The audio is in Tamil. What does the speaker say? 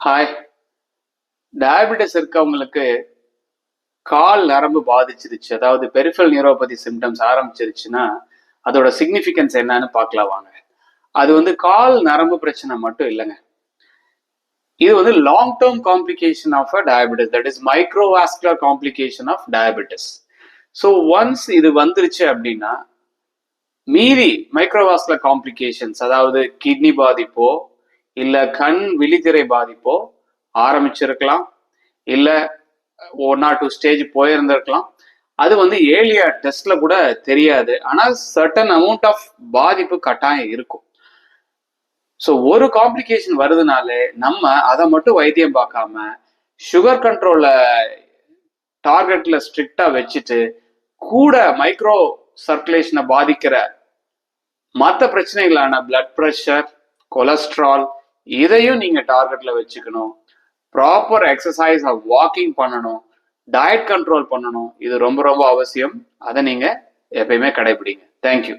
ஹாய். டயபெட்டிஸ் இருக்கவங்களுக்கு கால் நரம்பு பாதிச்சிருச்சு, அதாவது பெரிஃபரல் நியூரோபதி சிம்டம்ஸ் ஆரம்பிச்சிருச்சுன்னா அதோட சிக்னிஃபிகன்ஸ் என்னன்னு பார்க்கலாம் வாங்க. அது கால் நரம்பு பிரச்சனை மட்டும் இல்லைங்க. இது long term complication of a diabetes, that is microvascular complication of diabetes. So once இது வந்துருச்சு அப்படின்னா மீதி மைக்ரோவாஸ்குலர் காம்ப்ளிகேஷன்ஸ், அதாவது கிட்னி பாதிப்போ இல்ல கண் விழித்திரை பாதிப்போ ஆரம்பிச்சிருக்கலாம், இல்ல 1 or 2 ஸ்டேஜ் போயிருந்திருக்கலாம். அது ஏர்லியா டெஸ்ட்ல கூட தெரியாது, ஆனால் சர்டன் அமௌண்ட் ஆஃப் பாதிப்பு கட்டாயம் இருக்கும். ஸோ ஒரு காம்ப்ளிகேஷன் வருதுனாலே நம்ம அதை மட்டும் வைத்தியம் பார்க்காம சுகர் கண்ட்ரோல்ல டார்கெட்ல ஸ்ட்ரிக்டா வச்சுட்டு கூட மைக்ரோ சர்க்குலேஷனை பாதிக்கிற மற்ற பிரச்சனைகளான பிளட் ப்ரெஷர், கொலஸ்ட்ரால், இதையும் நீங்க டார்கெட்ல வச்சுக்கணும். ப்ராப்பர் எக்ஸசைஸ் வாக்கிங் பண்ணணும், டயட் கண்ட்ரோல் பண்ணணும். இது ரொம்ப ரொம்ப அவசியம். அதை நீங்க எப்பயுமே கடைபிடிங்க. தேங்க்யூ.